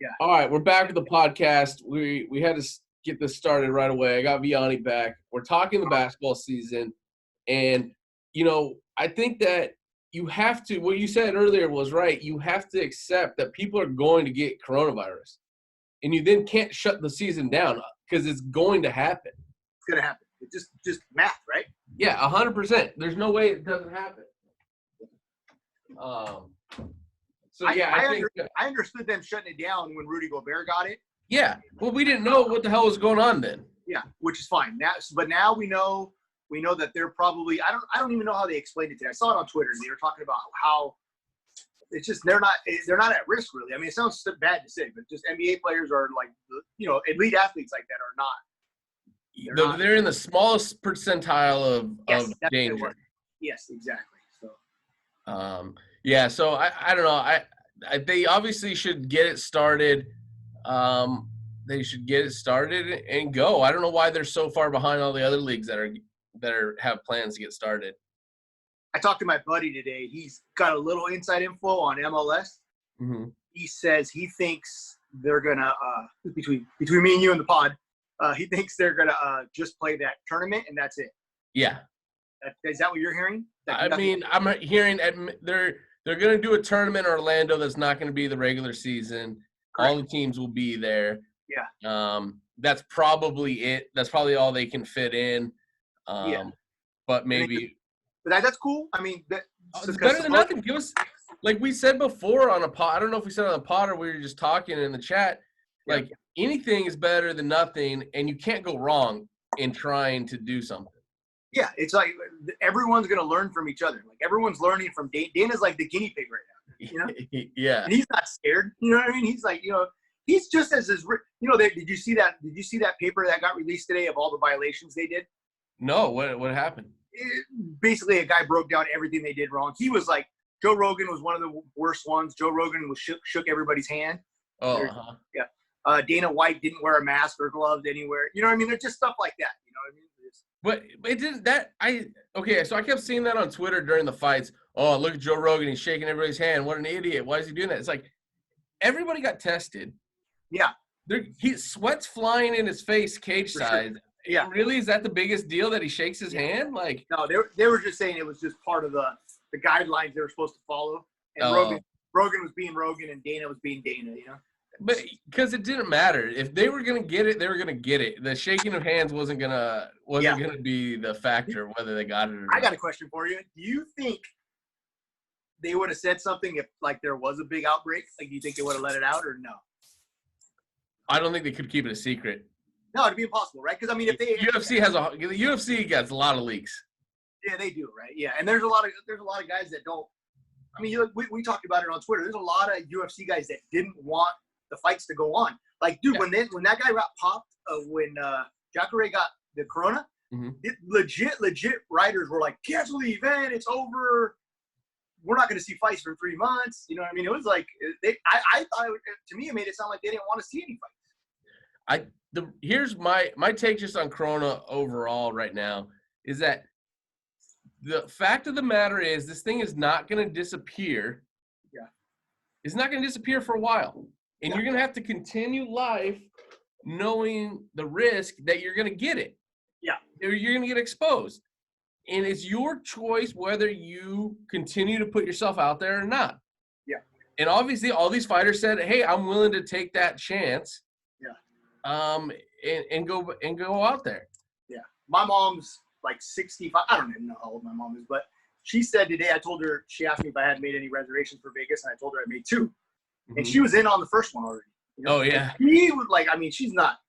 Yeah. All right, we're back with the podcast. We had to get this started right away. I got Vianey back. We're talking the basketball season, and I think that you have to. What you said earlier was right. You have to accept that people are going to get coronavirus, and you then can't shut the season down because it's going to happen. It's gonna happen. It's just math, right? Yeah, 100%. There's no way it doesn't happen. So yeah, I understood them shutting it down when Rudy Gobert got it. Yeah, well, we didn't know what the hell was going on then. Yeah, which is fine. But now we know that they're probably. I don't even know how they explained it today. I saw it on Twitter, and they were talking about how it's just they're not at risk really. I mean, it sounds bad to say, but just NBA players are like elite athletes like that are not. They're in the smallest percentile of danger. Yes, exactly. So. Yeah, so I don't know. They obviously should get it started. They should get it started and go. I don't know why they're so far behind all the other leagues that have plans to get started. I talked to my buddy today. He's got a little inside info on MLS. Mm-hmm. He says he thinks they're gonna between me and you and the pod. He thinks they're gonna just play that tournament and that's it. Yeah. Is that what you're hearing? I mean, I'm hearing they're going to do a tournament in Orlando that's not going to be the regular season. Correct. All the teams will be there. Yeah. That's probably it. That's probably all they can fit in. But maybe. But that's cool. I mean, it's better than nothing. Give us, like we said before on a pod. I don't know if we said on the pod or we were just talking in the chat. Like anything is better than nothing, and you can't go wrong in trying to do something. Yeah, it's like everyone's going to learn from each other. Like everyone's learning from Dana. Dana's like the guinea pig right now. Yeah. And he's not scared. You know what I mean? He's like, he's just as did you see that? Did you see that paper that got released today of all the violations they did? No. What happened? Basically, a guy broke down everything they did wrong. He was like, Joe Rogan was one of the worst ones. Joe Rogan was shook everybody's hand. Oh. Yeah. Dana White didn't wear a mask or gloves anywhere. You know what I mean? There's just stuff like that. You know what I mean? But it didn't so I kept seeing that on Twitter during the fights. Oh, look at Joe Rogan. He's shaking everybody's hand. What an idiot. Why is he doing that? It's like everybody got tested. Yeah. Sweat's flying in his face cage side. Sure. Yeah. Really? Is that the biggest deal that he shakes his hand? Like no, they were just saying it was just part of the guidelines they were supposed to follow. And Rogan was being Rogan and Dana was being Dana, But because it didn't matter. If they were going to get it, they were going to get it. The shaking of hands wasn't going to be the factor whether they got it or not. I got a question for you. Do you think they would have said something if like there was a big outbreak? Like do you think they would have let it out or no? I don't think they could keep it a secret. No, it'd be impossible, right? Because I mean if they UFC gets a lot of leaks. Yeah, they do, right? Yeah. And there's a lot of guys that don't I mean, we talked about it on Twitter. There's a lot of UFC guys that didn't want the fights to go on. Like, dude, when that guy got popped, when Jacare got the corona, mm-hmm. legit writers were like, cancel the event. It's over. We're not going to see fights for 3 months. You know what I mean? It was like I thought to me it made it sound like they didn't want to see any fights. Here's my take just on corona overall right now is that the fact of the matter is this thing is not going to disappear. Yeah. It's not going to disappear for a while. And you're going to have to continue life knowing the risk that you're going to get it. Yeah. Or you're going to get exposed. And it's your choice whether you continue to put yourself out there or not. Yeah. And obviously all these fighters said, hey, I'm willing to take that chance. Yeah. And go out there. Yeah. My mom's like 65. I don't even know how old my mom is, but she said today, she asked me if I had made any reservations for Vegas, and I told her I made 2. Mm-hmm. And she was in on the first one already. Oh, yeah. She was like, I mean, she's not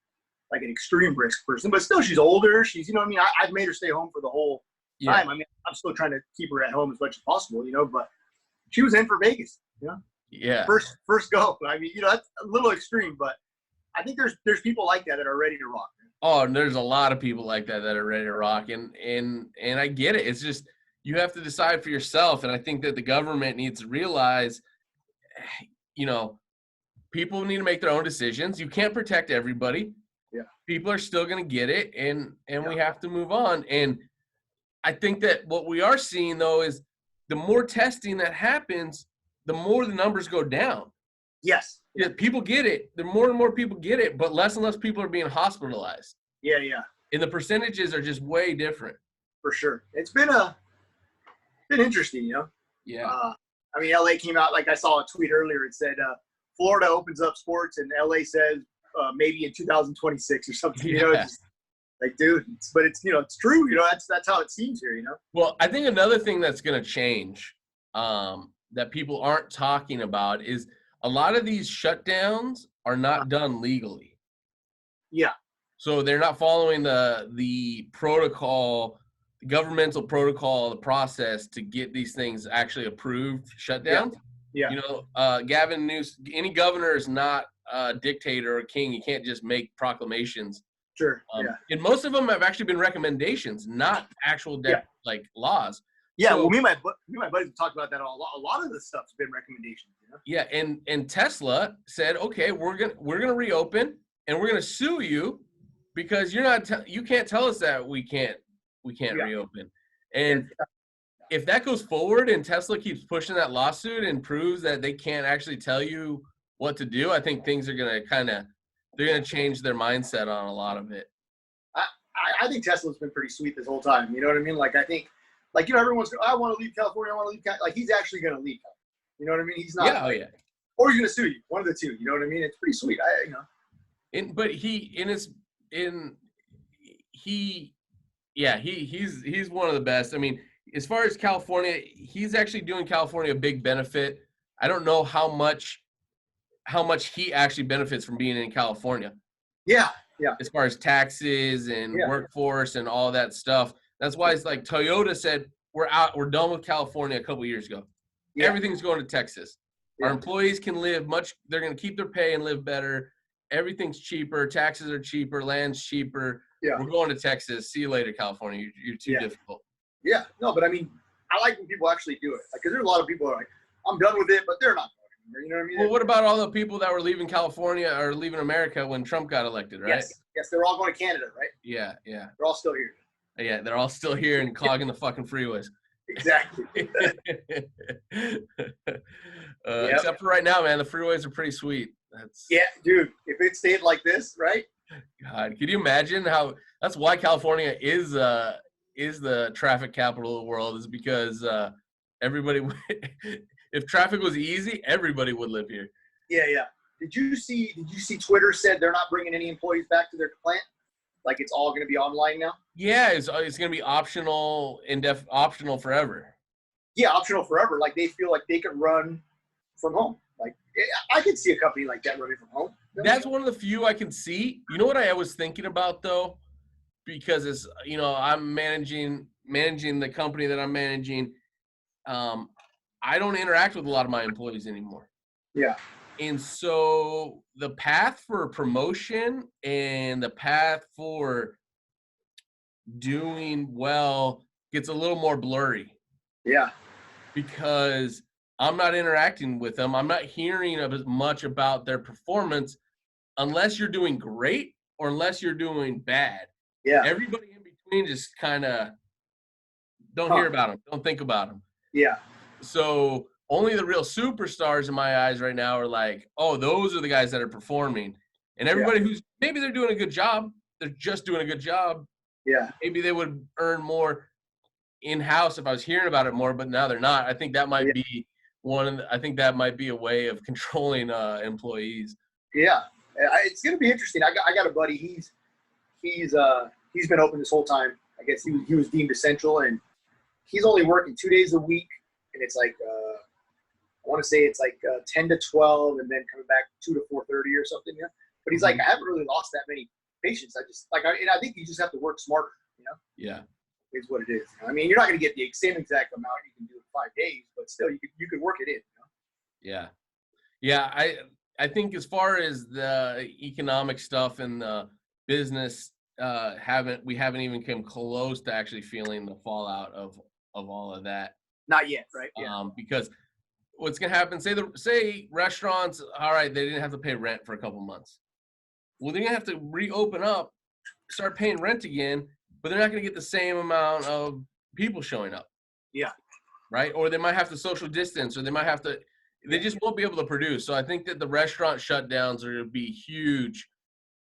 like an extreme risk person, but still she's older. She's, you know what I mean? I've made her stay home for the whole time. I mean, I'm still trying to keep her at home as much as possible, but she was in for Vegas, Yeah. First go. I mean, that's a little extreme, but I think there's people like that are ready to rock. Oh, and there's a lot of people like that are ready to rock, and I get it. It's just you have to decide for yourself, and I think that the government needs to realize, people need to make their own decisions. You can't protect everybody. Yeah, people are still going to get it, and we have to move on. And I think that what we are seeing though is the more testing that happens, the more the numbers go down. Yes. Yeah, people get it. The more and more people get it, but less and less people are being hospitalized. Yeah. And the percentages are just way different. For sure. It's been interesting, Yeah. I mean, LA came out, like I saw a tweet earlier. It said Florida opens up sports, and LA says maybe in 2026 or something. Yeah. Just like, dude, but it's it's true. That's how it seems here. Well, I think another thing that's going to change that people aren't talking about is a lot of these shutdowns are not done legally. Yeah. So they're not following the protocol, the governmental protocol, the process to get these things actually approved, shutdowns. Yeah. Gavin Newsom, any governor is not a dictator or king. You can't just make proclamations. Sure. And most of them have actually been recommendations, not actual like laws. Yeah. So, well, me and my buddies have talked about that a lot. A lot of the stuff's been recommendations. Yeah, and Tesla said, okay, we're gonna reopen, and we're gonna sue you because you can't tell us that we can't reopen. And if that goes forward and Tesla keeps pushing that lawsuit and proves that they can't actually tell you what to do, I think things are gonna they're gonna change their mindset on a lot of it. I think Tesla's been pretty sweet this whole time. You know what I mean? Like, I think, everyone's I want to leave California. I want to leave. Like, he's actually going to leave. You know what I mean? He's not. Yeah. Oh yeah. Or he's going to sue you. One of the two. You know what I mean? It's pretty sweet. But he's one of the best. I mean, as far as California, he's actually doing California a big benefit. I don't know how much he actually benefits from being in California. Yeah. As far as taxes and workforce and all that stuff. That's why it's like Toyota said, we're done with California a couple of years ago. Yeah. Everything's going to Texas. Yeah. Our employees can live they're going to keep their pay and live better. Everything's cheaper. Taxes are cheaper. Land's cheaper. Yeah. We're going to Texas. See you later, California. You're too difficult. Yeah. No, but I mean, I like when people actually do it. Because there's a lot of people who are like, I'm done with it, but they're not. You know what I mean? Well, what about all the people that were leaving California or leaving America when Trump got elected, right? Yes, they're all going to Canada, right? Yeah. They're all still here. Yeah, they're all still here and clogging the fucking freeways. Exactly. Except for right now, man, the freeways are pretty sweet. Yeah, dude. If it stayed like this, right? God, can you imagine how? That's why California is the traffic capital of the world, is because everybody. If traffic was easy, everybody would live here. Yeah. Did you see Twitter said they're not bringing any employees back to their plant? Like, it's all going to be online now? Yeah, it's going to be optional forever. Yeah, optional forever. Like, they feel like they can run from home. Like, I could see a company like that running from home. That's one of the few I can see. You know what I was thinking about, though? Because it's, I'm managing the company that I'm managing. I don't interact with a lot of my employees anymore. Yeah. And so the path for promotion and the path for doing well gets a little more blurry. Yeah. Because I'm not interacting with them. I'm not hearing as much about their performance unless you're doing great or unless you're doing bad. Yeah. Everybody in between just kind of don't hear about them. Don't think about them. Yeah. So only the real superstars in my eyes right now are like, oh, those are the guys that are performing. And everybody who's maybe they're doing a good job. They're just doing a good job. Yeah. Maybe they would earn more in-house if I was hearing about it more, but now they're not. I think that might be I think that might be a way of controlling employees. Yeah. It's going to be interesting. I got a buddy. He's been open this whole time. I guess he was deemed essential, and he's only working 2 days a week. And it's like, I want to say it's like 10 to 12 and then coming back 2 to 4:30 or something. Yeah. But he's like, I haven't really lost that many patients. I think you just have to work smarter, Yeah. Is what it is. I mean, you're not going to get the same exact amount you can do in 5 days, but still you could work it in. Yeah. Yeah. I think as far as the economic stuff and the business, we haven't even come close to actually feeling the fallout of all of that. Not yet, right? Yeah. Because what's gonna happen? Say restaurants, all right, they didn't have to pay rent for a couple months. Well, they're gonna have to reopen up, start paying rent again, but they're not gonna get the same amount of people showing up. Yeah. Right? Or they might have to social distance, or they might have to, they just won't be able to produce. So I think that the restaurant shutdowns are going to be huge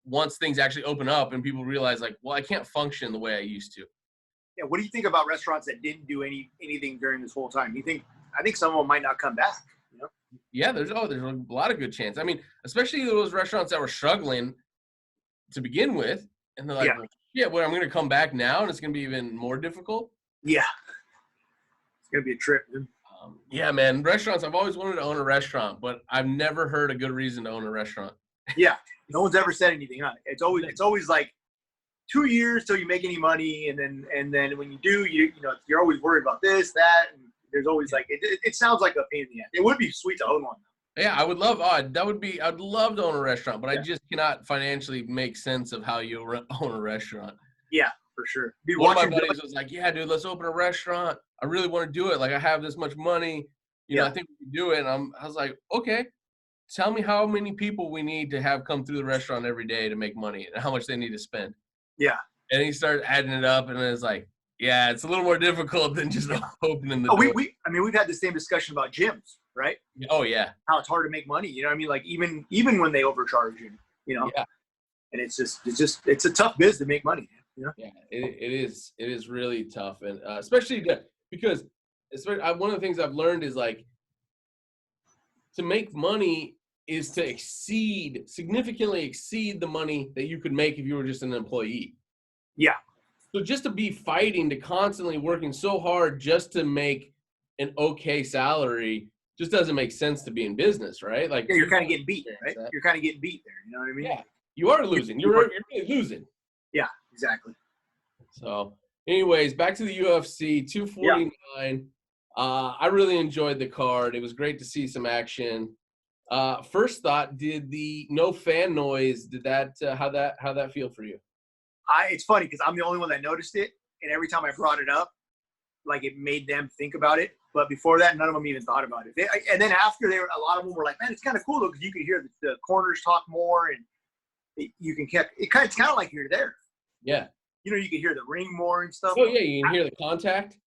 once things actually open up and people realize, like, well, I can't function the way I used to. Yeah. What do you think about restaurants that didn't do anything during this whole time? I think some of them might not come back. You know? Yeah, there's a lot of good chance. I mean, especially those restaurants that were struggling to begin with, and they're like, well, I'm going to come back now, and it's going to be even more difficult. Yeah, it's going to be a trip, dude. Yeah, man. Restaurants. I've always wanted to own a restaurant, but I've never heard a good reason to own a restaurant. Yeah, no one's ever said anything. Huh? It's always like 2 years till you make any money, and then when you do, you're always worried about this, that, and there's always like it sounds like a pain in the ass. It would be sweet to own one. Yeah, I would love. I'd love to own a restaurant, but I just cannot financially make sense of how you own a restaurant. Yeah, for sure. Dude, one of my buddies was like, "Yeah, dude, let's open a restaurant. I really want to do it. Like, I have this much money. You know, I think we can do it." And I was like, "Okay, tell me how many people we need to have come through the restaurant every day to make money, and how much they need to spend." Yeah. And he started adding it up, and it's like, yeah, it's a little more difficult than just opening the door. We've had the same discussion about gyms, right? Oh yeah. How it's hard to make money. You know what I mean? Like even when they overcharge you, you know. Yeah. And it's a tough biz to make money. You know? Yeah, it is really tough, and especially because one of the things I've learned is, like, to make money is to significantly exceed the money that you could make if you were just an employee. Yeah. So just to be fighting, to constantly working so hard just to make an okay salary just doesn't make sense to be in business, right? Like, you're kind of getting beat, right? You're kind of getting beat there. You know what I mean? Yeah, you are losing. You're really losing. Yeah, exactly. So, anyways, back to the UFC 249. Yeah. I really enjoyed the card. It was great to see some action. First thought, did the no fan noise? Did that how that feel for you? It's funny because I'm the only one that noticed it, and every time I brought it up, like, it made them think about it. But before that, none of them even thought about it. And then after, a lot of them were like, "Man, it's kind of cool though, because you can hear the corners talk more, and you can catch. It's kind of like you're there." Yeah. You know, you can hear the ring more and stuff. Oh yeah, you can hear the contact.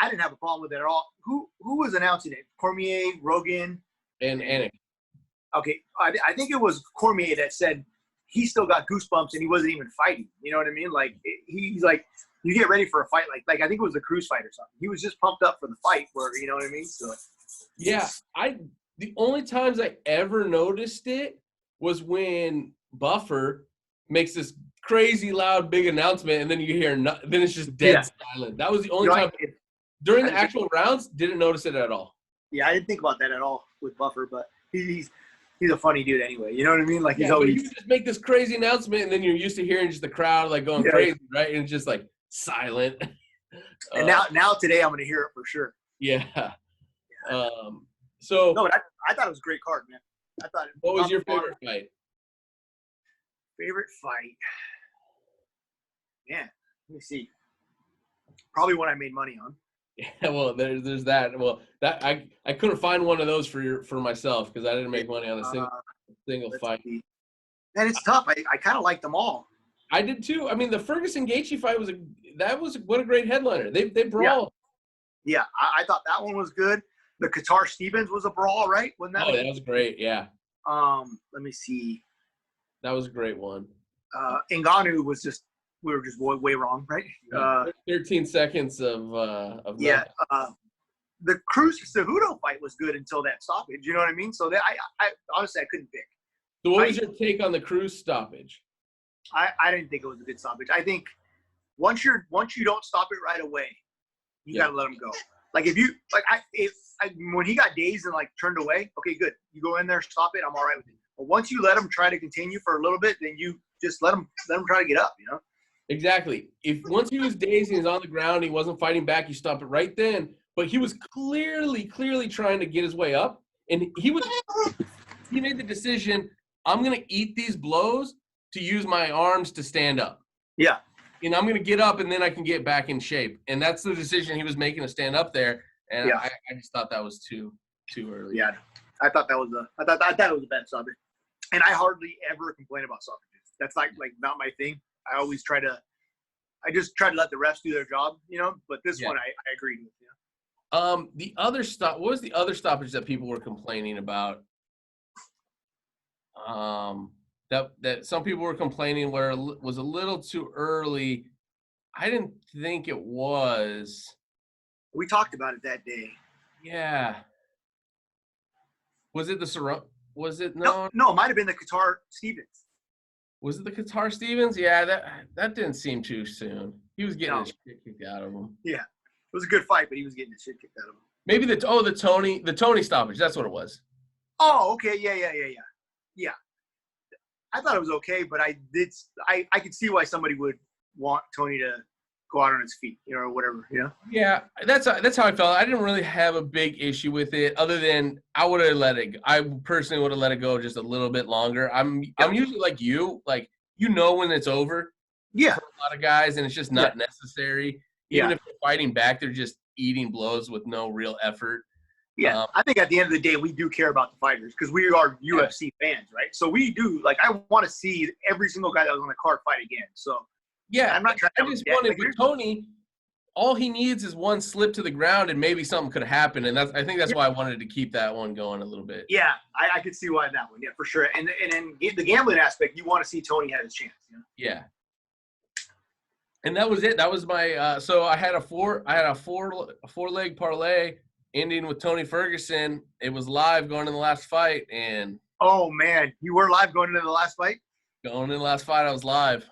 I didn't have a problem with it at all. Who was announcing it? Cormier, Rogan, and Anik. Okay, I think it was Cormier that said he still got goosebumps and he wasn't even fighting. You know what I mean? Like, he's like, you get ready for a fight. Like I think it was a cruise fight or something. He was just pumped up for the fight. Where, you know what I mean? So. Yeah, the only times I ever noticed it was when Buffer makes this crazy loud big announcement, and then you hear then it's just dead silent. That was the only time during the actual rounds. Didn't notice it at all. Yeah, I didn't think about that at all with Buffer, but he's a funny dude anyway. You know what I mean? Like, he's always. You just make this crazy announcement, and then you're used to hearing just the crowd like going crazy, right? And it's just like silent. And now today I'm going to hear it for sure. Yeah. So. No, but I thought it was a great card, man. I thought. What was your favorite fight? Favorite fight? Man, let me see. Probably one I made money on. Yeah, well, there's that. Well, that I couldn't find one of those for myself because I didn't make money on a single fight. Man, it's tough. I kind of like them all. I did too. I mean, the Ferguson Gaethje fight was what a great headliner. They brawled. Yeah, I thought that one was good. The Qatar Stevens was a brawl, right? Wasn't that? Oh, that was great. Yeah. Let me see. That was a great one. Ngannou was just. We were just way wrong, right? 13 seconds of yeah. The Cruz Cejudo fight was good until that stoppage. You know what I mean? So I honestly I couldn't pick. So what was your take on the Cruz stoppage? I didn't think it was a good stoppage. I think once you don't stop it right away, you gotta let him go. Like when he got dazed and like turned away, okay, good. You go in there, stop it. I'm all right with it. But once you let him try to continue for a little bit, then you just let him try to get up. You know. Exactly. If once he was dazed and he's on the ground, he wasn't fighting back, you stop it right then. But he was clearly trying to get his way up, and he made the decision, I'm going to eat these blows to use my arms to stand up. Yeah. And I'm going to get up, and then I can get back in shape. And that's the decision he was making to stand up there. And I just thought that was too early. Yeah. I thought it was a bad stoppage. And I hardly ever complain about stoppages. That's like not my thing. I just try to let the refs do their job, you know. But this one, I agreed with. The other stop. What was the other stoppage that people were complaining about? That some people were complaining where it was a little too early. I didn't think it was. We talked about it that day. Yeah. Was it the surround? Was it No, no? it might have been the Qatar Stevens. Was it the Qatar Stevens? Yeah, that didn't seem too soon. He was getting No. his shit kicked out of him. Yeah, it was a good fight, but he was getting his shit kicked out of him. Maybe the Tony stoppage. That's what it was. Oh, okay, yeah. I thought it was okay, but I could see why somebody would want Tony to go out on his feet, or whatever, Yeah, that's how I felt. I didn't really have a big issue with it, other than I would have let it. I personally would have let it go just a little bit longer. I'm usually like you, when it's over. Yeah. For a lot of guys, and it's just not necessary. Even if they're fighting back, they're just eating blows with no real effort. Yeah, I think at the end of the day, we do care about the fighters because we are UFC fans, right? So we do, I want to see every single guy that was on the card fight again. So yeah, I'm not trying to. I just wanted with Tony. All he needs is one slip to the ground, and maybe something could happen. And I think that's why I wanted to keep that one going a little bit. Yeah, I could see why that one. Yeah, for sure. And in the gambling aspect, you want to see Tony have his chance. Yeah. And that was it. That was my. So I had a four leg parlay ending with Tony Ferguson. It was live going in the last fight, and oh man, you were live going into the last fight. Going in the last fight, I was live.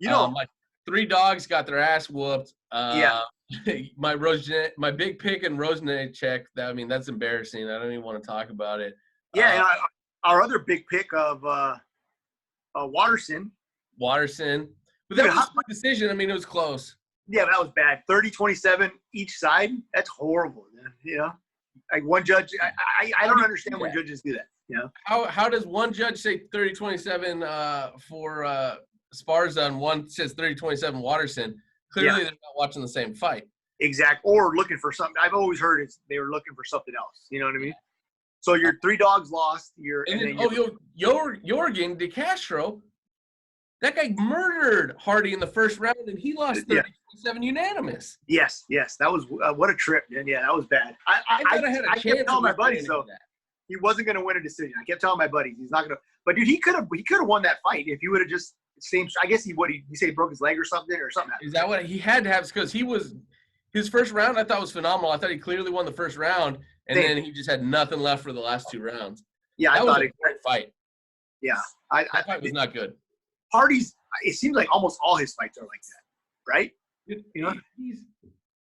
My 3 dogs got their ass whooped. My big pick and Rosne check. That's embarrassing. I don't even want to talk about it. Yeah, and our other big pick of Watterson. But that was a good decision. It was close. Yeah, that was bad. 30-27 each side. That's horrible, man. Like one judge, I don't understand when judges do that. How does one judge say 30-27 for Sparza and one says 30-27 Watterson? Clearly, they're not watching the same fight. Exactly. Or looking for something. I've always heard they were looking for something else. You know what I mean? So your 3 dogs lost. Jorgen De Castro, that guy murdered Hardy in the first round, and he lost 30-27 unanimous. Yes. That was what a trip, man. Yeah, that was bad. I kept telling my buddies though he wasn't going to win a decision. I kept telling my buddies he's not going to. But dude, he could have won that fight if he would have just same. I guess he said he broke his leg or something happened. Is that what he had to have? Because his first round I thought was phenomenal. I thought he clearly won the first round, and then he just had nothing left for the last 2 rounds. Yeah, that was a great fight. Yeah, that fight was not good. Hardy's. It seems like almost all his fights are like that, right?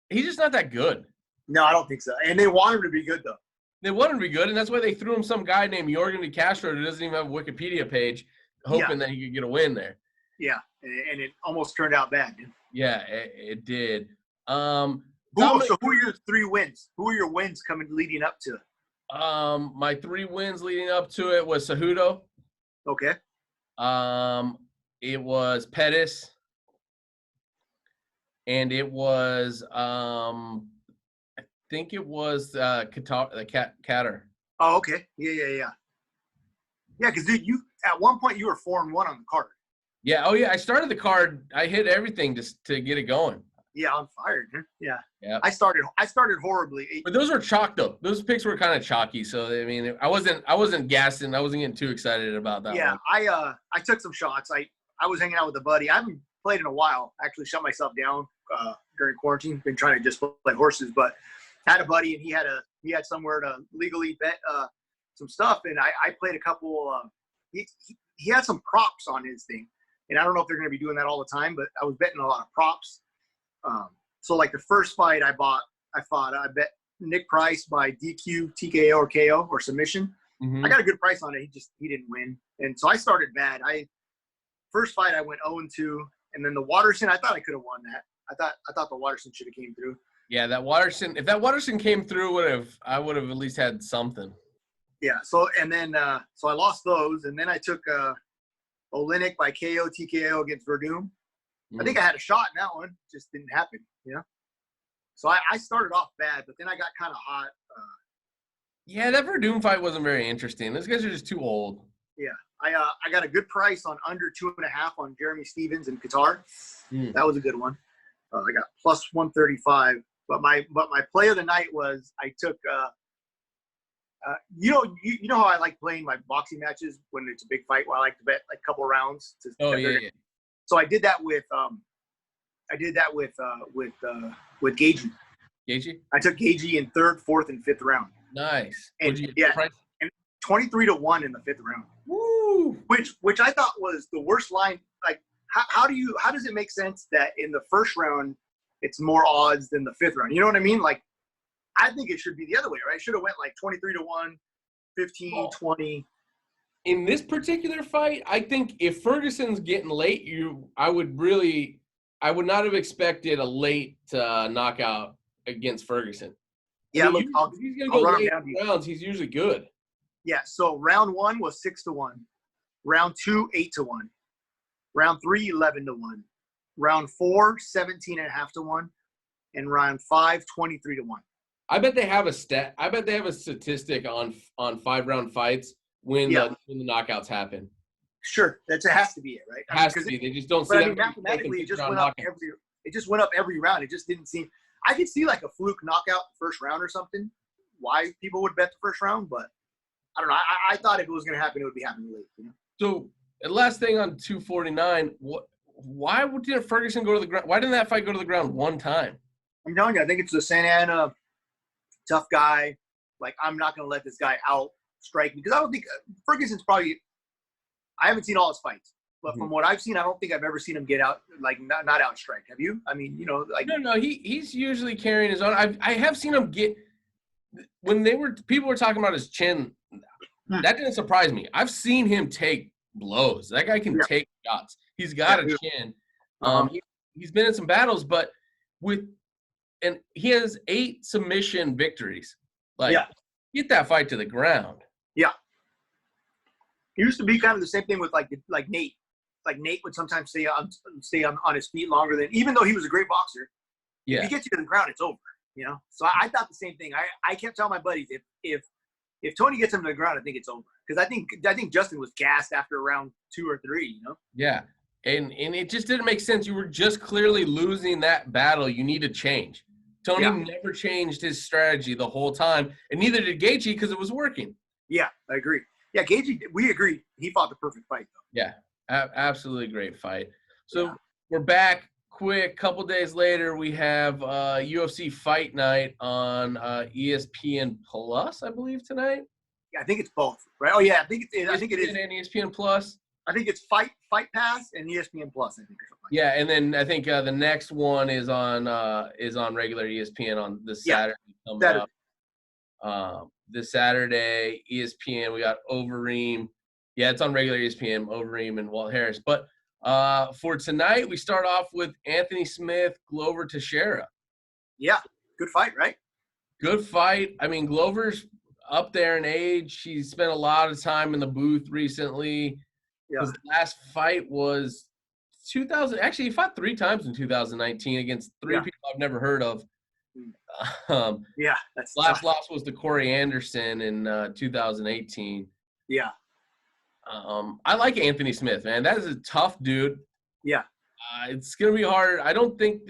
He's just not that good. No, I don't think so. And they want him to be good though. They want him to be good, and that's why they threw him some guy named Jorgen De Castro who doesn't even have a Wikipedia page, hoping that he could get a win there. Yeah, and it almost turned out bad, dude. Yeah, it did. So who are your 3 wins? Who are your wins leading up to? My 3 wins leading up to it was Cejudo. Okay. It was Pettis, and it was I think it was Catter. Oh, okay. Yeah. Yeah, because dude, you at one point you were 4-1 on the card. Yeah. Oh yeah. I started the card. I hit everything just to get it going. Yeah, I'm fired. Yeah. Yeah. I started horribly. But those were chalk though. Those picks were kind of chalky. So I wasn't gassing. I wasn't getting too excited about that. Yeah. One. I took some shots. I was hanging out with a buddy. I haven't played in a while. I actually shut myself down during quarantine. Been trying to just play horses, but had a buddy and he had somewhere to legally bet some stuff, and I played a couple. He had some props on his thing, and I don't know if they're going to be doing that all the time, but I was betting a lot of props. So like the first fight I bet Nick Price by DQ, TKO, or KO or submission. Mm-hmm. I got a good price on it. He didn't win, and so I started bad. First fight I went 0-2, and then the Watterson I thought I could have won that. I thought the Watterson should have came through. Yeah, if that Watterson came through, I would have at least had something. Yeah. So I lost those, and then I took Oleinik by KO, TKO against Verdum. I think I had a shot in that one. Just didn't happen, So I started off bad, but then I got kind of hot. Yeah, that Verdum fight wasn't very interesting. Those guys are just too old. Yeah. I got a good price on under 2.5 on Jeremy Stevens in Qatar. That was a good one. I got plus 135. But my play of the night was I took you know how I like playing my boxing matches when it's a big fight where I like to bet like a couple rounds. Oh yeah. So I did that with Gagey. Gagey? I took Gagey in third, fourth, and fifth round. Nice. And, and 23-1 in the fifth round. Woo! Which I thought was the worst line. Like, how does it make sense that in the first round it's more odds than the fifth round? You know what I mean? Like, I think it should be the other way, right? It should have went like 23-1, 15, 20. In this particular fight, I think if Ferguson's getting late, I would not have expected a late knockout against Ferguson. Yeah, I mean, look, if he's going to go late rounds, he's usually good. Yeah, so round 1 was 6-1. Round 2, 8-1. Round 3, 11-1. Round 4, 17.5-1. And round 5, 23-1. I bet they have a statistic on 5-round fights when the knockouts happen. Sure, it has to be it, right? Has to be. They just don't see that. Mathematically, it just went up every round. It just didn't seem. I could see like a fluke knockout first round or something. Why people would bet the first round, but I don't know. I thought if it was going to happen, it would be happening late. You know? So, the last thing on 249, why didn't Ferguson go to the ground? Why didn't that fight go to the ground one time? I'm telling you, I think it's the Santa Ana tough guy. Like, I'm not going to let this guy out strike me because I don't think Ferguson's probably. I haven't seen all his fights, but from what I've seen, I don't think I've ever seen him get out like not out strike. Have you? I mean, like no, he's usually carrying his own. I have seen him get when people were talking about his chin. That didn't surprise me. I've seen him take blows. That guy can take shots. He's got a chin. He's been in some battles, but he has 8 submission victories. Get that fight to the ground. Yeah. It used to be kind of the same thing with like Nate. Like Nate would sometimes stay on his feet longer than, even though he was a great boxer. Yeah. If he gets you to the ground, it's over. So I thought the same thing. I kept telling my buddies if Tony gets him to the ground, I think it's over because I think Justin was gassed after round 2 or 3. Yeah, and it just didn't make sense. You were just clearly losing that battle. You need to change. Tony never changed his strategy the whole time, and neither did Gaethje because it was working. Yeah, I agree. Yeah, Gaethje, we agree. He fought the perfect fight, though. Yeah, absolutely great fight. So we're back quick. Couple days later, we have UFC Fight Night on ESPN Plus, I believe, tonight. Yeah, I think it's both, right? Oh, yeah, I think it is. And ESPN Plus. I think it's Fight Pass and ESPN Plus, I think. Yeah, and then I think the next one is on regular ESPN on this Saturday. This Saturday, ESPN, we got Overeem. Yeah, it's on regular ESPN, Overeem and Walt Harris. But for tonight, we start off with Anthony Smith, Glover Teixeira. Yeah, good fight, right? Good fight. I mean, Glover's up there in age. He's spent a lot of time in the booth recently. Yeah. His last fight was 2000. Actually, he fought 3 times in 2019 against 3 people I've never heard of. That's last loss was to Corey Anderson in 2018. Yeah. I like Anthony Smith, man. That is a tough dude. Yeah. It's gonna be hard. I don't think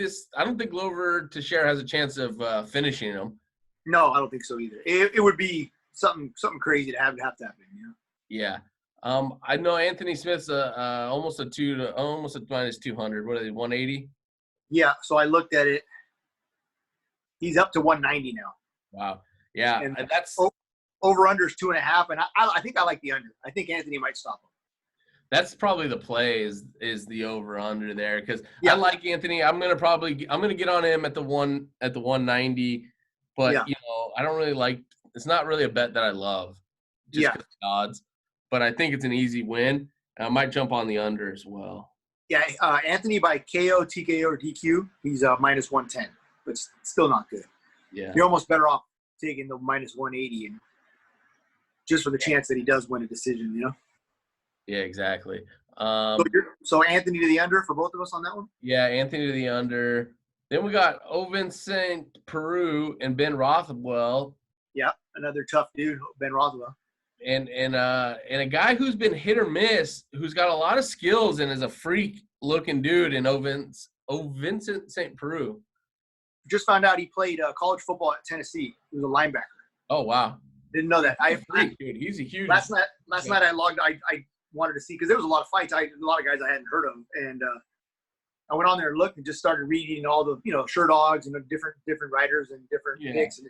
Glover Teixeira has a chance of finishing him. No, I don't think so either. It would be something crazy to have to happen. Yeah. I know Anthony Smith's almost a minus 200. What are they? 180. Yeah. So I looked at it. He's up to 190 now. Wow. Yeah. And that's over under is 2.5. And I think I like the under. I think Anthony might stop him. That's probably the play is the over under there because I like Anthony. I'm gonna get on him at the 190, but I don't really like. It's not really a bet that I love. Just because of odds, but I think it's an easy win. And I might jump on the under as well. Yeah, Anthony by KO, TKO, or DQ. He's minus 110. But it's still not good. Yeah, you're almost better off taking the minus 180 and just for the chance that he does win a decision, Yeah, exactly. So Anthony to the under for both of us on that one? Yeah, Anthony to the under. Then we got Vincent Peru and Ben Rothwell. Yeah, another tough dude, Ben Rothwell. And a guy who's been hit or miss, who's got a lot of skills and is a freak looking dude in Vincent St. Peru. just found out he played college football at Tennessee. He was a linebacker. Oh wow. Didn't know that. Dude, he's a huge. Last night I logged. I wanted to see because there was a lot of fights. A lot of guys I hadn't heard of, and I went on there and looked and just started reading all the Sure Dogs and the different writers and different picks. And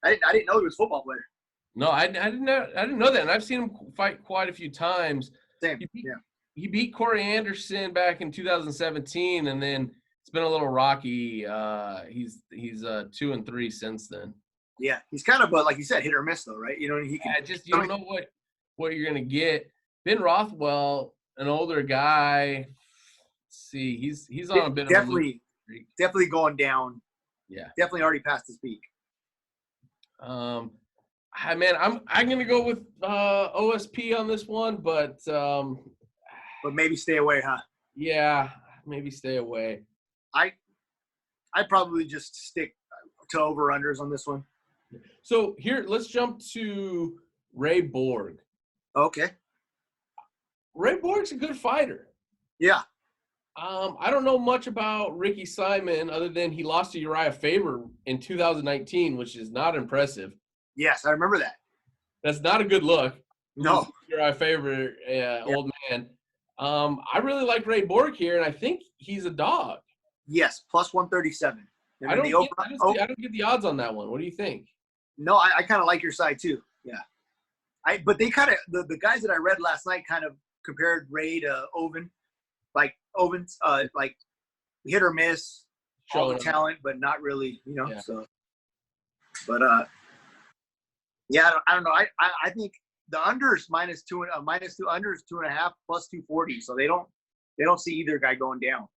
I didn't know he was a football player. No, I didn't know that, and I've seen him fight quite a few times. Same. He beat Corey Anderson back in 2017, and then it's been a little rocky. He's 2-3 since then. Yeah, he's kind of like you said, hit or miss though, right? You don't know what you're gonna get. Ben Rothwell, an older guy. Let's see, he's on a bit of a streak. Definitely going down. Yeah, definitely already past his peak. Man, I'm gonna go with OSP on this one, but maybe stay away, huh? Yeah, maybe stay away. I'd probably just stick to over-unders on this one. So here, let's jump to Ray Borg. Okay. Ray Borg's a good fighter. Yeah. I don't know much about Ricky Simon other than he lost to Uriah Faber in 2019, which is not impressive. Yes, I remember that. That's not a good look. No. Uriah Faber, old man. I really like Ray Borg here, and I think he's a dog. Yes, plus 137. I don't get the odds on that one. What do you think? No, I kind of like your side too. Yeah. But they kind of the guys that I read last night kind of compared Ray to Oven. Like Oven's like hit or miss, all the talent, but not really, Yeah. So, but yeah, I don't know. I think the unders minus two unders 2.5 plus 240. So they don't see either guy going down.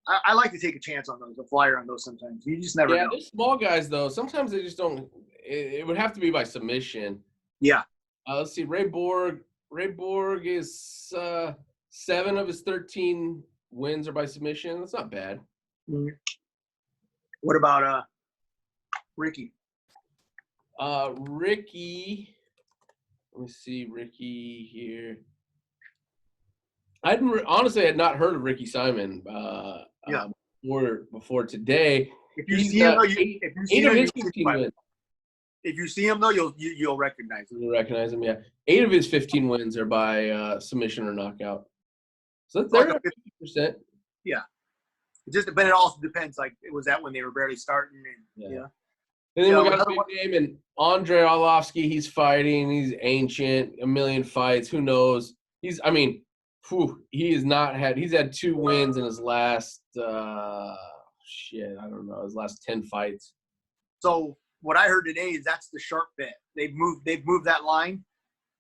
I like to take a chance on those, a flyer on those sometimes. You just never know. They're small guys though. Sometimes they just don't. It would have to be by submission. Yeah. Let's see. Ray Borg is 7 of his 13 wins are by submission. That's not bad. Mm-hmm. What about Ricky? Ricky. Let me see Ricky here. I had not heard of Ricky Simon before today. If you see him, if you see him though, you'll recognize him. You'll recognize him, yeah. 8 of his 15 wins are by submission or knockout. So that's like 50%. Yeah. But it also depends. Like, was that when they were barely starting? And, And then we got a big name, and Andre Arlovsky. He's fighting. He's ancient. A million fights. Who knows? He has not had. He's had 2 wins in his last. I don't know. His last 10 fights. So what I heard today is that's the sharp bet. They've moved that line.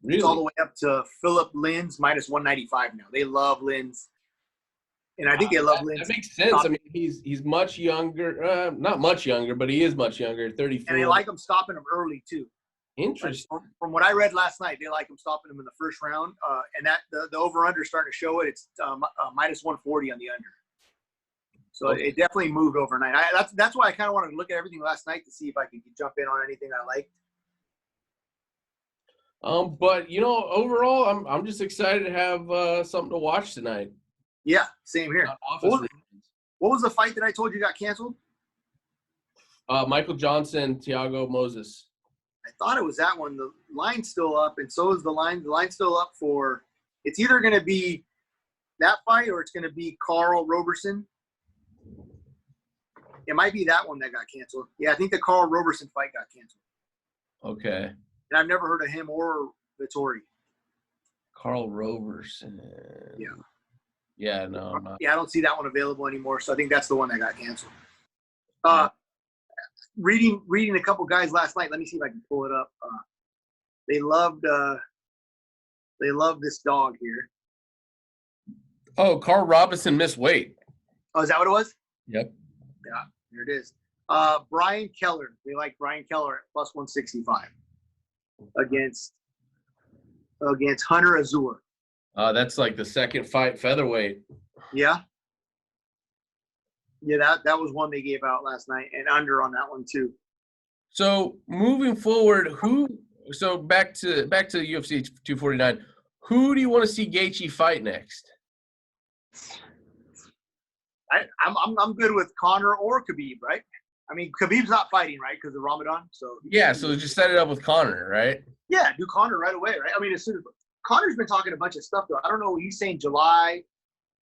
Really? It's all the way up to Philip Linz minus 195 now. They love Linz. And I think they love Linz. That makes sense. I mean, he's much younger. Not much younger, but he is much younger, 34. And they like him stopping him early, too. Interesting. Like, from what I read last night, they like him stopping him in the first round. And that the over-under is starting to show it. It's minus 140 on the under. So It definitely moved overnight. That's why I kind of wanted to look at everything last night to see if I could jump in on anything I liked. But overall, I'm just excited to have something to watch tonight. Yeah, same here. What was the fight that I told you got canceled? Michael Johnson, Thiago Moses. I thought it was that one. The line's still up, and so is the line. The line's still up for. It's either going to be that fight or it's going to be Carl Roberson. It might be that one that got canceled. Yeah, I think the Carl Roberson fight got canceled. Okay. And I've never heard of him or Vittori. Carl Roberson. Yeah. Yeah, no. Yeah, I don't see that one available anymore, so I think that's the one that got canceled. Reading a couple guys last night. Let me see if I can pull it up. They loved this dog here. Oh, Carl Robinson missed weight. Oh, is that what it was? Yep. Yeah, here it is. Brian Keller. They like Brian Keller at plus 165 against Hunter Azur. That's like the second fight featherweight. Yeah. Yeah, that was one they gave out last night, and under on that one too. So moving forward, back to UFC 249, who do you want to see Gaethje fight next? I'm good with Conor or Khabib, right? I mean, Khabib's not fighting, right, because of Ramadan. So Yeah, so just set it up with Conor, right? yeah, do Conor right away, right? I mean, as soon as Conor's been talking a bunch of stuff though. I don't know. He's saying July,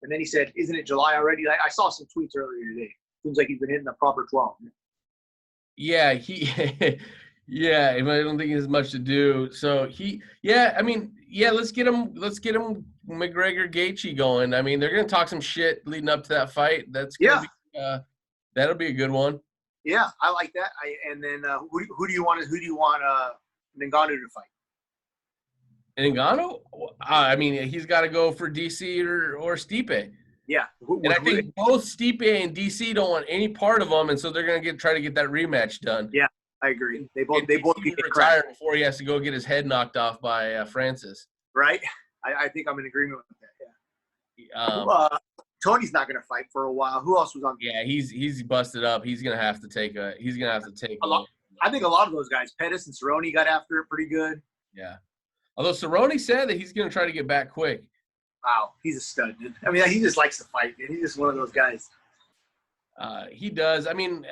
and then he said, "Isn't it July already?" I saw some tweets earlier today. Seems like he's been hitting the proper 12. Yeah, yeah, I don't think he has much to do. So I mean, yeah, let's get him McGregor Gaethje going. I mean, they're gonna talk some shit leading up to that fight. That's gonna be that'll be a good one. Yeah, I like that. And then who do you want Ngannou to fight? Ngannou? I mean, he's got to go for DC or Stipe. Yeah, and I think both Stipe and DC don't want any part of him, and so they're gonna try to get that rematch done. Yeah, I agree. They both retire before he has to go get his head knocked off by Francis. Right. I think I'm in agreement with that. Yeah. Tony's not gonna fight for a while. Who else was on? Yeah, he's busted up. He's gonna have to take a lot. I think a lot of those guys, Pettis and Cerrone, got after it pretty good. Yeah. Although Cerrone said that he's gonna try to get back quick. Wow, he's a stud, dude. I mean, he just likes to fight, dude. He's just one of those guys. He does. I mean,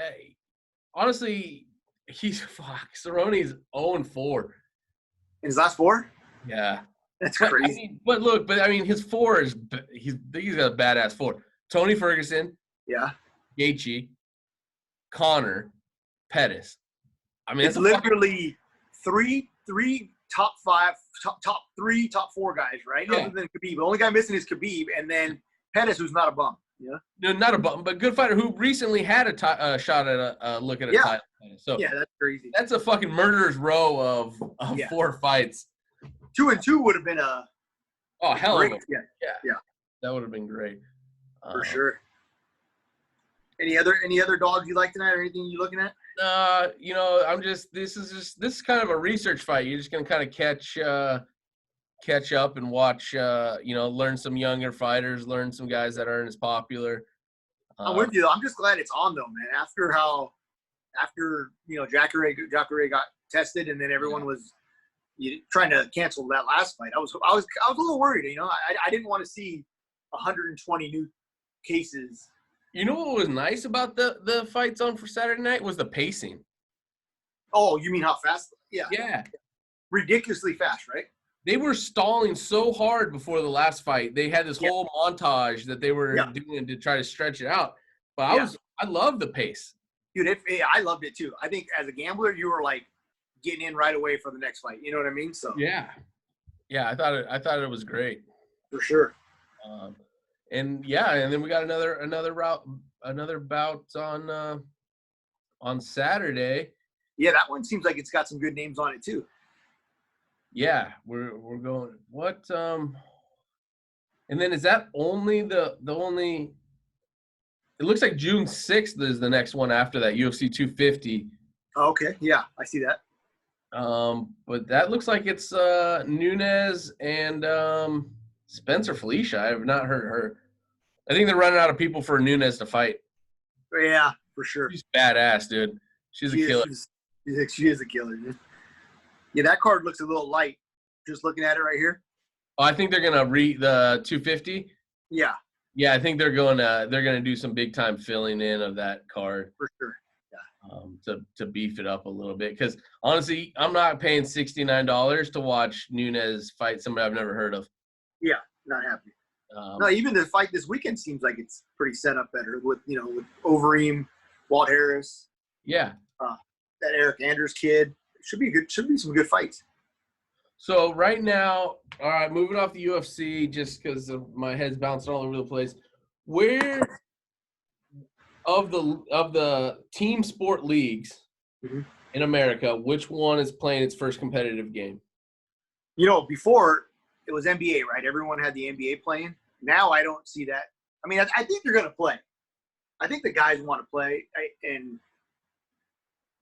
honestly, Cerrone's 0-4. In his last 4? Yeah. That's crazy. I mean, but I mean, his 4 is he's got a badass 4. Tony Ferguson. Yeah. Gaethje. Conor. Pettis. I mean, it's literally three top 5, top 3, top 4 guys, right? Yeah. Other than Khabib. The only guy missing is Khabib, and then Pettis, who's not a bum. Yeah. No, not a bum, but good fighter who recently had a shot at a look at a title. So yeah, that's crazy. That's a fucking murderer's row of 4 fights. 2 and 2 would have been a hell of a yeah. That would have been great. For sure. Any other dogs you like tonight, or anything you looking at? This is kind of a research fight. You're just gonna kind of catch up and watch. Learn some younger fighters, learn some guys that aren't as popular. I'm with you though. I'm just glad it's on though, man. After Jacare got tested, and then everyone was trying to cancel that last fight. I was a little worried. I didn't want to see 120 new cases. You know what was nice about the fights on for Saturday night was the pacing. Oh, you mean how fast? Yeah. Yeah. Ridiculously fast, right? They were stalling so hard before the last fight. They had this whole montage that they were doing to try to stretch it out. But I love the pace. Dude, I loved it too. I think as a gambler, you were like getting in right away for the next fight. You know what I mean? So yeah, I thought it was great for sure. And then we got another bout on Saturday. Yeah, that one seems like it's got some good names on it too. Yeah, we're going what and then is that only the only it looks like June 6th is the next one after that, UFC 250. Okay, yeah, I see that. But that looks like it's Nunes and Spencer Felicia. I have not heard her. I think they're running out of people for Nunes to fight. Yeah, for sure. She's badass, dude. She's a killer. She is a killer, dude. Yeah, that card looks a little light. Just looking at it right here. Oh, I think they're gonna the 250. Yeah. Yeah, I think they're gonna do some big time filling in of that card for sure. Yeah. To beef it up a little bit, because honestly, I'm not paying $69 to watch Nunes fight somebody I've never heard of. Yeah, not happy. No, even the fight this weekend seems like it's pretty set up better with Overeem, Walt Harris. Yeah. That Eric Anders kid. Should be good. Should be some good fights. So right now, all right, moving off the UFC, just because my head's bouncing all over the place. Where of the team sport leagues in America, which one is playing its first competitive game? Before it was NBA, right? Everyone had the NBA playing. Now I don't see that. I mean, I think they're going to play. I think the guys want to play, and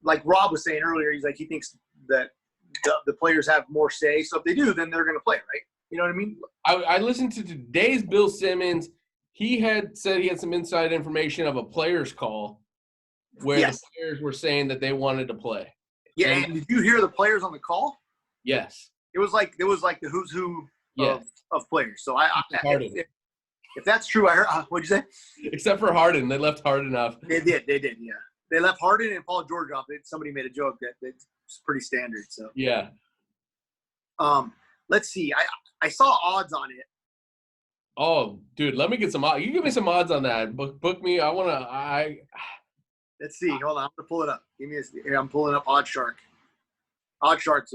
like Rob was saying earlier, he thinks that the players have more say. So if they do, then they're going to play, right? You know what I mean? I listened to today's Bill Simmons. He had said he had some inside information of a players' call where the players were saying that they wanted to play. Yeah, and did you hear the players on the call? Yes. It was like the who's who of players. So If that's true, I heard. What'd you say? Except for Harden, they left hard enough. They did. Yeah. They left Harden and Paul George off. Somebody made a joke that's pretty standard. So Yeah. Let's see. I saw odds on it. Oh, dude, let me get some odds. You give me some odds on that. Book me. Let's see. Hold on. I'm gonna pull it up. Here, I'm pulling up OddsShark. OddsShark's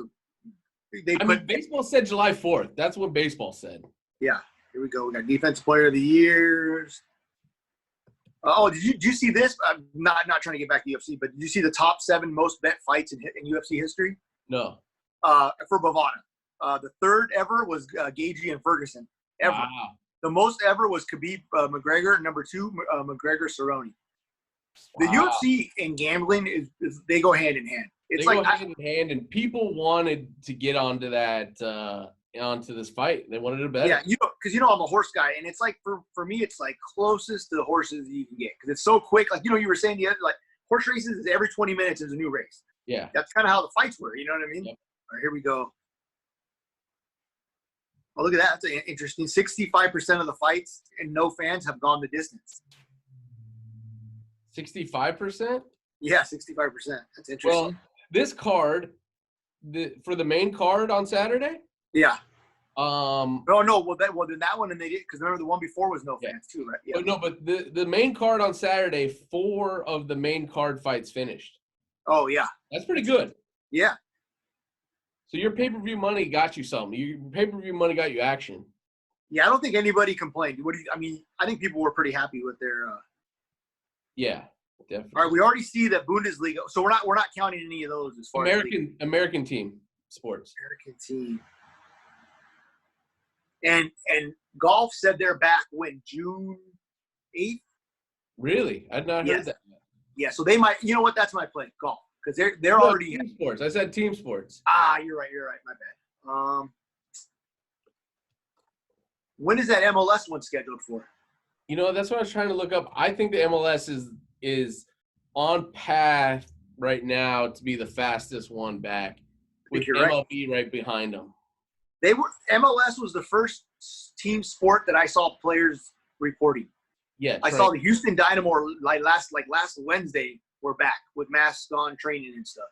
baseball said July 4th. That's what baseball said. Yeah. Here we go. We got Defensive Player of the Years. Did you see this? I'm not trying to get back to UFC, but did you see the top 7 most bet fights in UFC history? No. For Bovada. The third ever was Gaethje and Ferguson. Ever. Wow. The most ever was Khabib McGregor. Number 2, McGregor Cerrone. The UFC and gambling is they go hand in hand. It's they go hand in hand, and people wanted to get onto onto this fight. They wanted to bet. Yeah, because I'm a horse guy, and it's like for me, it's like closest to the horses you can get because it's so quick. Like you were saying the other, like horse races is every 20 minutes is a new race. Yeah, that's kind of how the fights were. You know what I mean? Yep. All right, here we go. Oh, look at that. That's interesting. 65% of the fights and no fans have gone the distance. 65%? Yeah, 65%. That's interesting. Well, this card, for the main card on Saturday? Yeah. No. Well, then that one, and they did, because remember the one before was no fans too, right? Yeah. But the main card on Saturday, 4 of the main card fights finished. Oh, yeah. That's pretty good. Yeah. So your pay-per-view money got you something. Your pay-per-view money got you action. Yeah, I don't think anybody complained. I think people were pretty happy with their Yeah, definitely. All right, we already see that Bundesliga. So we're not counting any of those as far as American team sports. American team. And golf said they're back when June 8th. Really? I'd not heard that. Yeah, so they might. You know what? That's my play. Golf, because they're already team sports. I said team sports. You're right. My bad. When is that MLS one scheduled for? That's what I was trying to look up. I think the MLS is on path right now to be the fastest one back, with MLB right behind them. MLS was the first team sport that I saw players reporting. Yeah, I saw the Houston Dynamo last Wednesday were back with masks on, training and stuff.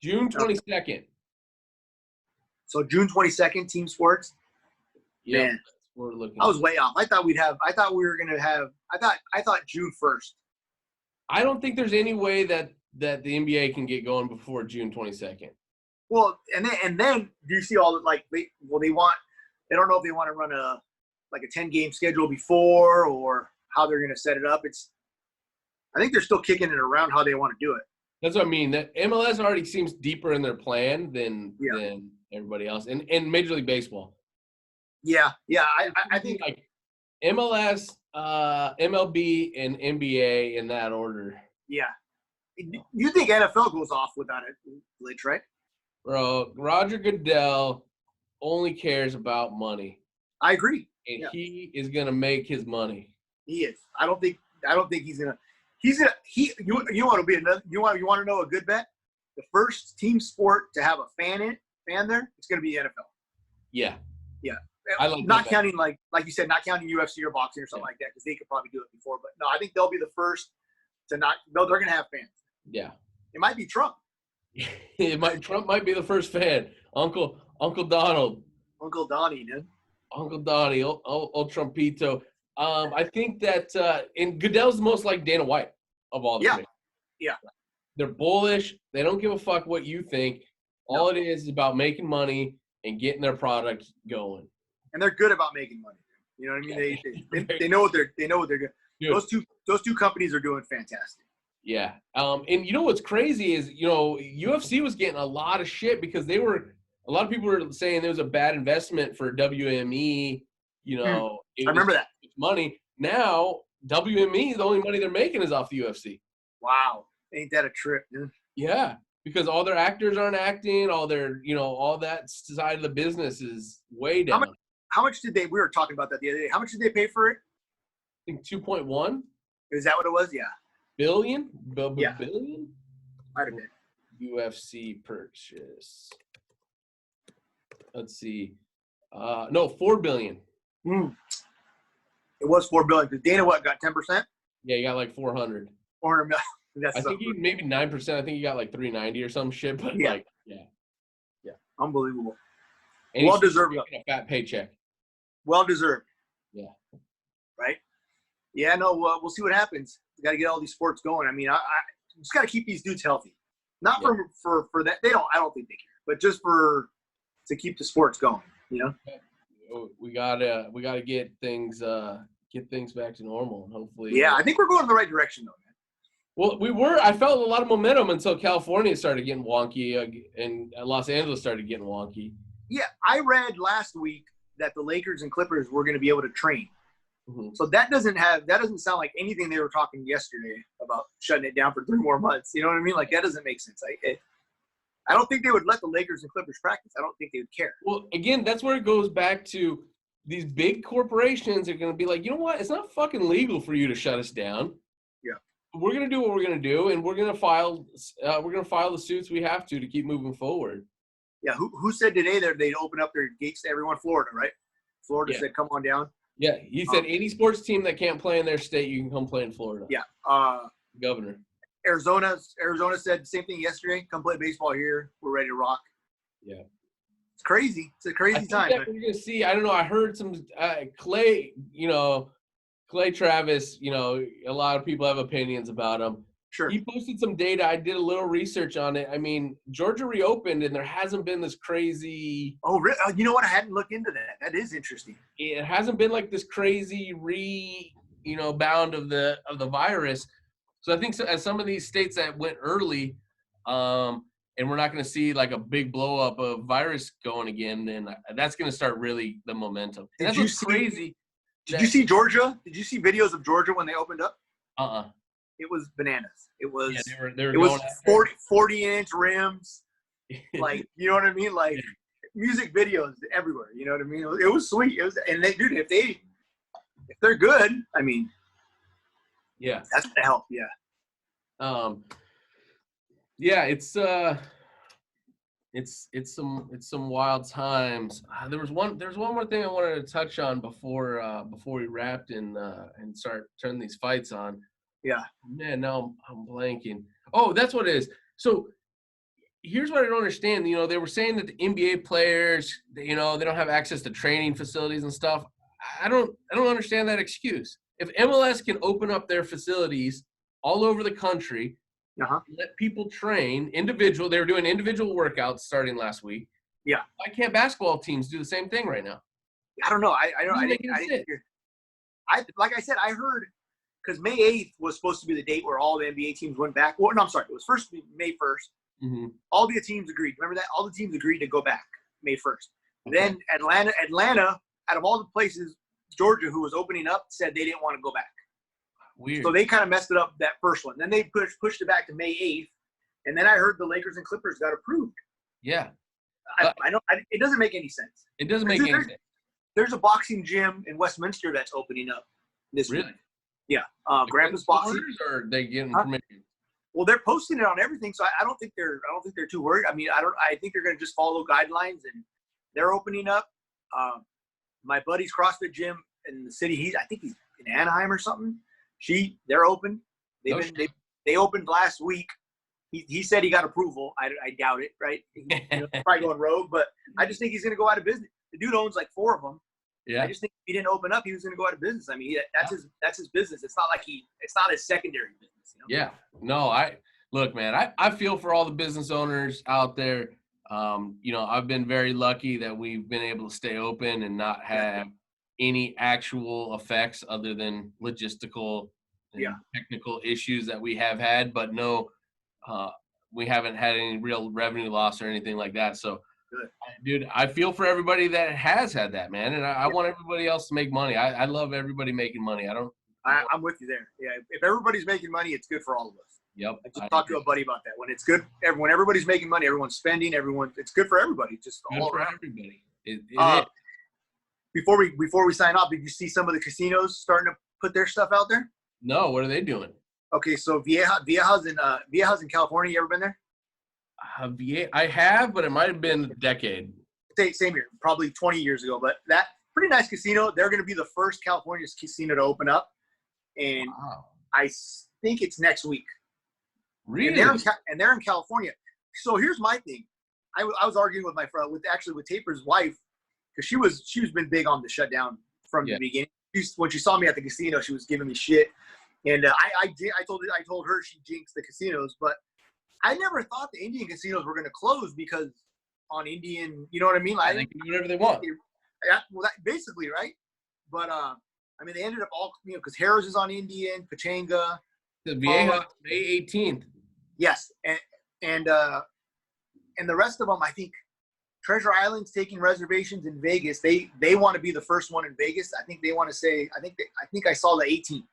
June 22nd. So June 22nd, team sports. Yeah, man, we're looking. I was way off. I thought we were gonna have. I thought June 1st. I don't think there's any way that the NBA can get going before June 22nd. Well, and then do you see all the they don't know if they want to run a 10-game schedule before or how they're going to set it up. I think they're still kicking it around how they want to do it. That's what I mean. That MLS already seems deeper in their plan than everybody else, and Major League Baseball. Yeah. I think like MLS, MLB, and NBA in that order. Yeah. You think NFL goes off without it, Litch, right? Bro, Roger Goodell only cares about money. I agree. And he is gonna make his money. He is. I don't think he's gonna. You want to be another. You want to know a good bet? The first team sport to have a fan there, it's gonna be the NFL. Yeah. Yeah. I like not counting like you said, not counting UFC or boxing or something like that because they could probably do it before. But no, I think they'll be the first to not. No, they're gonna have fans. Yeah. It might be Trump. Trump might be the first fan. Uncle Donald. Uncle Donnie, dude. Uncle Donnie, old Trumpito. I think that and Goodell's the most like Dana White of all the Yeah. They're bullish. They don't give a fuck what you think. All it is about making money and getting their product going. And they're good about making money. You know what I mean? They know what they're doing. Those two companies are doing fantastic. Yeah. And you know what's crazy is, UFC was getting a lot of shit because a lot of people were saying there was a bad investment for WME. I remember that. Money. Now, WME, the only money they're making is off the UFC. Wow. Ain't that a trip, dude? Yeah. Because all their actors aren't acting, all their, all that side of the business is way down. How much did we were talking about that the other day. How much did they pay for it? I think 2.1. Is that what it was? Yeah. Billion? Yeah. Billion? Might have been. UFC purchase. Let's see. No, $4 billion. It was $4 billion because Dana got 10%, Yeah, you got like 400. 400 million. That's I think he maybe 9%. I think he got like 390 or some shit. But Yeah. like, yeah, unbelievable. and Well he's still deserved. making a fat paycheck. Well deserved. Yeah. Right. Yeah. No. We'll see what happens. We got to get all these sports going. I mean, I just got to keep these dudes healthy. Not for that. They don't. I don't think they care. But just to keep the sports going. You know. We gotta get things back to normal, and hopefully. Yeah, I think we're going in the right direction though, man. Well, I felt a lot of momentum until California started getting wonky, and Los Angeles started getting wonky. Yeah, I read last week that the Lakers and Clippers were going to be able to train. Mm-hmm. So that doesn't sound like anything they were talking yesterday about shutting it down for 3 more months. You know what I mean? Like that doesn't make sense. I don't think they would let the Lakers and Clippers practice. I don't think they would care. Well, again, that's where it goes back to these big corporations are going to be like, you know what? It's not fucking legal for you to shut us down. Yeah. We're going to do what we're going to do, and we're going to file the suits we have to keep moving forward. Yeah. Who said today that they'd open up their gates to everyone? Florida, right? Florida said, come on down. Yeah. He said any sports team that can't play in their state, you can come play in Florida. Yeah. Governor. Arizona said the same thing yesterday. Come play baseball here. We're ready to rock. Yeah. It's crazy. It's a crazy time. We're going to see. I don't know. I heard some Clay Travis, a lot of people have opinions about him. Sure. He posted some data. I did a little research on it. I mean, Georgia reopened, and there hasn't been this crazy. Oh, really? You know what? I hadn't looked into that. That is interesting. It hasn't been like this crazy bound of the virus. So I think as some of these states that went early, and we're not going to see like a big blow up of virus going again, then that's going to start really the momentum. And that's what's crazy. Did you see Georgia? Did you see videos of Georgia when they opened up? It was bananas. It was. Yeah, they were it was 40-inch rims. Like, you know what I mean? Like music videos everywhere. You know what I mean? It was sweet. It was, and they, dude, if they're good, I mean, yeah, that's gonna help. Yeah. Yeah, it's some wild times. There was one more thing I wanted to touch on before we wrapped and start turning these fights on. Yeah. Man, now I'm blanking. Oh, that's what it is. So here's what I don't understand. They were saying that the NBA players, they don't have access to training facilities and stuff. I don't understand that excuse. If MLS can open up their facilities all over the country, let people train individual. They were doing individual workouts starting last week. Yeah. Why can't basketball teams do the same thing right now? I don't know. I didn't hear. Like I said, I heard because May 8th was supposed to be the date where all the NBA teams went back. Well, no, I'm sorry. It was first May 1st. Mm-hmm. All the teams agreed. Remember that? All the teams agreed to go back May 1st. Okay. Then Atlanta, out of all the places, Georgia, who was opening up, said they didn't want to go back. Weird. So they kind of messed it up that first one. Then they pushed it back to May 8th, and then I heard the Lakers and Clippers got approved. Yeah. It doesn't make any sense. It doesn't make any sense. There's a boxing gym in Westminster that's opening up this week. Really? Yeah. Grandpa's Boxing. Or are they getting permission? Well, they're posting it on everything, so I don't think they're too worried. I mean, I think they're going to just follow guidelines, and they're opening up. My buddy's CrossFit gym in the city. I think he's in Anaheim or something. They're open. They opened last week. He said he got approval. I doubt it, right? He's probably going rogue, but I just think he's going to go out of business. The dude owns like 4 of them. Yeah. I just think if he didn't open up, he was going to go out of business. I mean, that's his business. It's not like it's not his secondary business. Yeah. No, look, man, I feel for all the business owners out there. I've been very lucky that we've been able to stay open and not have any actual effects other than logistical and technical issues that we have had, but no, we haven't had any real revenue loss or anything like that. So, good. Dude, I feel for everybody that has had that, man, and I want everybody else to make money. I love everybody making money. I'm with you there. Yeah, if everybody's making money, it's good for all of us. Yep. I just talked to a buddy about that. When it's good, when everybody's making money, everyone's spending, it's good for everybody. Just good all for around. Everybody. Before we sign off, did you see some of the casinos starting to put their stuff out there? No, what are they doing? Okay, so Vieja's in California. You ever been there? I have, but it might have been a decade. Same here, probably 20 years ago. But that pretty nice casino. They're going to be the first California casino to open up, and I think it's next week. Really? And they're in California. So here's my thing. I was arguing with my friend, with Taper's wife, because she's been big on the shutdown from the beginning. When she saw me at the casino, she was giving me shit, and I told her she jinxed the casinos, but I never thought the Indian casinos were going to close because on Indian, you know what I mean? Like, they can do whatever they want. Yeah, well, basically, right? But I mean, they ended up all, because Harris is on Indian, Pachanga. The Vianey, May 18th. Yes, and the rest of them, I think Treasure Island's taking reservations in Vegas. They want to be the first one in Vegas. I think they want to say. I think I saw the 18th.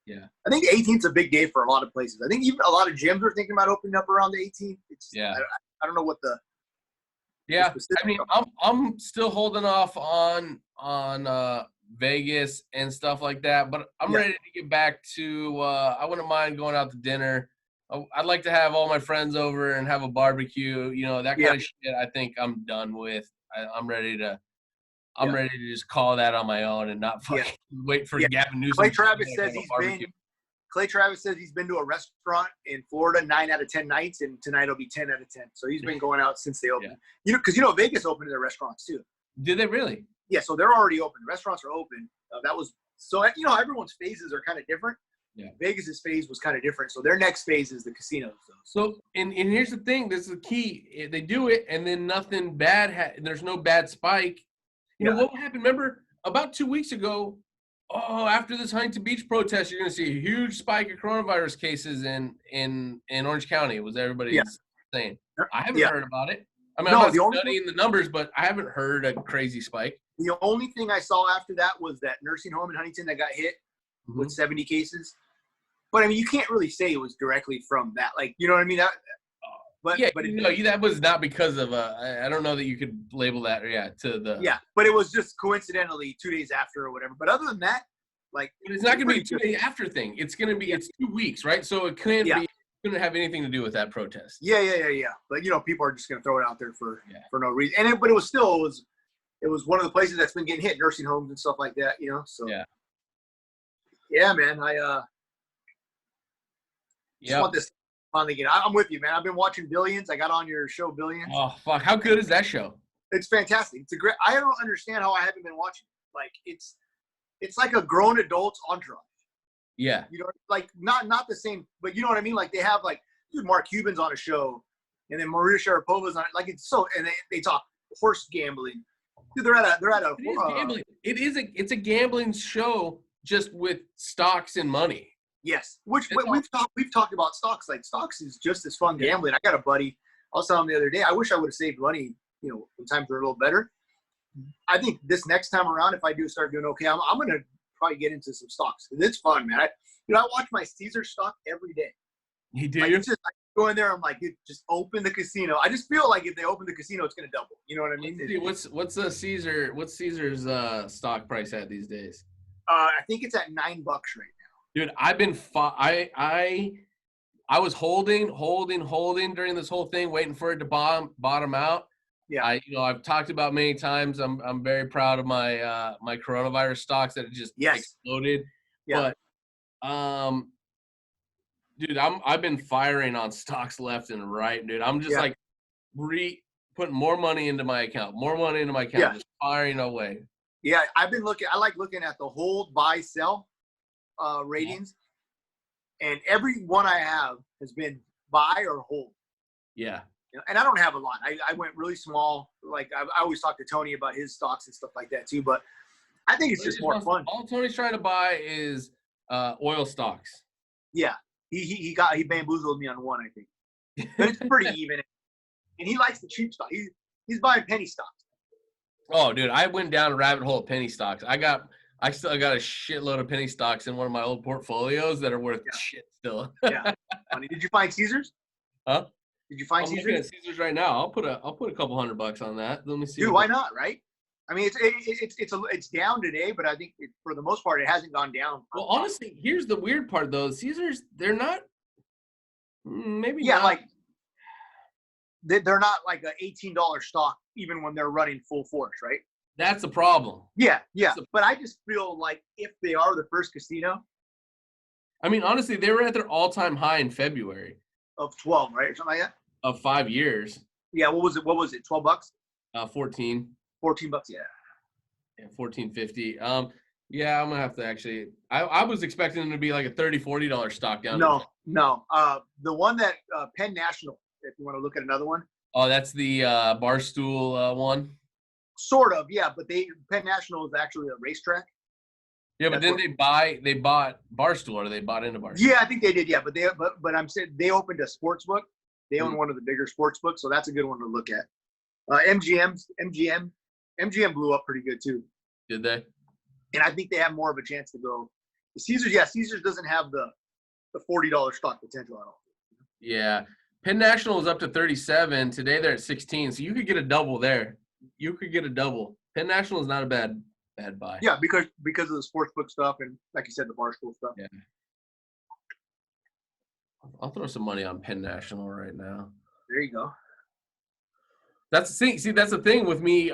Yeah. I think the 18th is a big day for a lot of places. I think even a lot of gyms are thinking about opening up around the 18th. I don't know what the. Yeah, I mean, I'm still holding off on Vegas and stuff like that, but I'm ready to get back to. I wouldn't mind going out to dinner. I'd like to have all my friends over and have a barbecue. That kind of shit. I think I'm done with. I'm ready to. I'm ready to just call that on my own and not fucking wait for Gavin Newsom. Clay Travis says he's been to a restaurant in Florida 9 out of 10 nights, and tonight will be 10 out of 10. So he's been going out since they opened. Yeah. Because Vegas opened their restaurants too. Did they really? Yeah, so they're already open. The restaurants are open. Everyone's phases are kind of different. Yeah. Vegas's phase was kind of different. So their next phase is the casinos. So and here's the thing. This is the key. They do it, and then nothing bad. There's no bad spike. You know what happened? Remember about 2 weeks ago. After this Huntington Beach protest, you're going to see a huge spike of coronavirus cases in Orange County. Was everybody saying? I haven't heard about it. I mean, I'm not studying the numbers, but I haven't heard a crazy spike. The only thing I saw after that was that nursing home in Huntington that got hit with 70 cases. But I mean, you can't really say it was directly from that. Like, you know what I mean? That was not because of I don't know that you could label that to the but it was just coincidentally 2 days after or whatever. But other than that, like, it's not going to be a 2 day after thing. It's going to be it's 2 weeks, right? So it can't be going to have anything to do with that protest. Yeah. But people are just going to throw it out there for no reason. But it was still it was one of the places that's been getting hit, nursing homes and stuff like that. So yeah, man. I just want this. Again, I'm with you, man. I've been watching Billions. I got on your show, Billions. Oh fuck! How good is that show? It's fantastic. It's a great. I don't understand how I haven't been watching. Like it's like a grown adults Entourage. Yeah. Like not the same, but you know what I mean. Like they have Mark Cuban's on a show, and then Maria Sharapova's on it. Like it's so, and they talk horse gambling. Dude, they're at a. It is gambling. It's a gambling show just with stocks and money. Yes, we've talked about stocks. Like stocks is just as fun gambling. I got a buddy. I was telling him the other day. I wish I would have saved money. When times were a little better. I think this next time around, if I do start doing okay, I'm gonna probably get into some stocks. It's fun, man. I watch my Caesar stock every day. You do? I go in there. I'm like, dude, just open the casino. I just feel like if they open the casino, it's gonna double. You know what I mean? What's Caesar? What's Caesar's stock price at these days? I think it's at $9 right now. Dude, I've been I was holding during this whole thing, waiting for it to bottom out. Yeah. I've talked about many times. I'm very proud of my my coronavirus stocks that just exploded. Yeah. But dude, I've been firing on stocks left and right, dude. I'm just putting more money into my account, just firing away. Yeah, I've been looking. I like looking at the hold, buy, sell ratings, and every one I have has been buy or hold. Yeah. And I don't have a lot. I went really small. Like I always talk to Tony about his stocks and stuff like that too. But I think it's just more fun. All Tony's trying to buy is oil stocks. Yeah, he bamboozled me on one, I think. But it's pretty even. And he likes the cheap stock. He's buying penny stocks. Oh, dude, I went down a rabbit hole of penny stocks. I still got a shitload of penny stocks in one of my old portfolios that are worth shit still. Yeah. Did you find Caesars? Huh? Did you find Caesars? I'm looking at Caesars right now. I'll put a couple $100 on that. Let me see. Dude, why not? Right? I mean, it's down today, but I think for the most part, it hasn't gone down. Well, honestly, here's the weird part though. Caesars, they're not. Maybe. Yeah, not. like they're not like an $18 stock even when they're running full force, right? That's the problem. Yeah. But I just feel like if they are the first casino I mean, honestly, they were at their all-time high in February of 12, right? Or something like that. of 5 years. Yeah. What was it? $12? 14. $14. Yeah. Yeah, 14.50. Yeah, I'm gonna have to actually. I was expecting them to be like a $30-$40 stock down. No. The one that Penn National, if you want to look at another one. Oh, that's the Barstool one. Sort of, yeah. But Penn National is actually a racetrack. Yeah, but then they bought Barstool, or they bought into Barstool. Yeah, I think they did. Yeah, but I'm saying they opened a sports book. They own one of the bigger sports books, so that's a good one to look at. MGM blew up pretty good too. Did they? And I think they have more of a chance to go. Caesars doesn't have the $40 stock potential at all. Yeah, Penn National is up to 37 today. They're at 16, so you could get a double there. You could get a double. Penn National is not a bad buy. Yeah, because of the sportsbook stuff and, like you said, the Barstool stuff. Yeah. I'll throw some money on Penn National right now. There you go. That's the thing. See, that's the thing with me.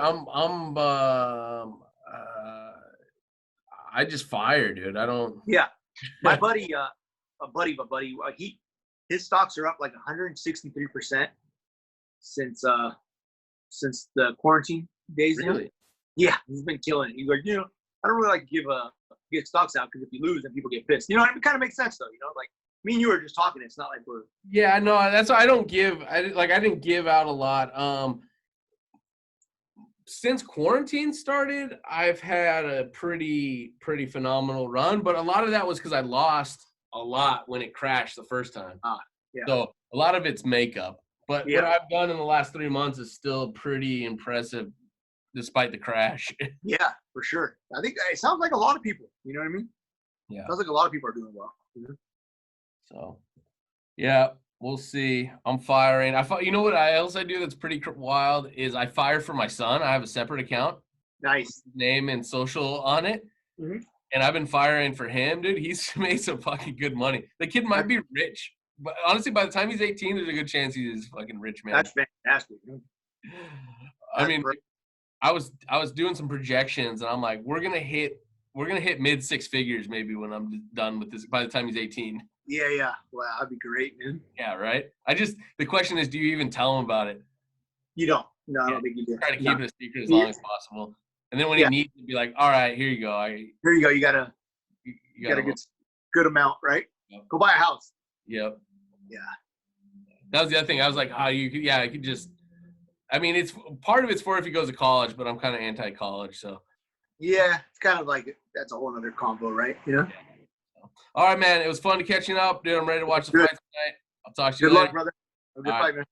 I just fire, dude. I don't. Yeah, my buddy, his stocks are up like 163% since the quarantine days. Really? Yeah, he's been killing it. He's like, I don't really like to give stocks out because if you lose, then people get pissed. It kind of makes sense though. Like me and you were just talking. It's not like we're. Yeah, no, that's why I don't give. I didn't give out a lot. Since quarantine started, I've had a pretty phenomenal run, but a lot of that was because I lost a lot when it crashed the first time. Yeah. So a lot of it's makeup. But what I've done in the last 3 months is still pretty impressive, despite the crash. Yeah, for sure. I think it sounds like a lot of people. You know what I mean? Yeah. Sounds like a lot of people are doing well. So, yeah. We'll see. I'm firing. You know what else I do that's pretty wild is I fire for my son. I have a separate account. Nice. Name and social on it. Mm-hmm. And I've been firing for him, dude. He's made some fucking good money. The kid might be rich. But honestly, by the time he's 18, there's a good chance he's a fucking rich man. That's fantastic. I mean, I was doing some projections, and I'm like, we're gonna hit mid six figures maybe when I'm done with this. By the time he's 18. Yeah. Wow, that'd be great, man. Yeah, right. The question is, do you even tell him about it? You don't. No, I don't think you do. Try to keep it a secret as long as possible, and then when he needs to be like, all right, here you go. Here you go. You got a good amount, right? Yep. Go buy a house. Yep. Yeah. That was the other thing. I was like, I could just. I mean, it's part of it's for if he goes to college, but I'm kind of anti-college, so. Yeah, it's kind of like that's a whole other combo, right? Yeah. All right, man. It was fun to catching up, dude. I'm ready to watch the fight tonight. I'll talk to you later. Good luck, brother. Have a good fight, man.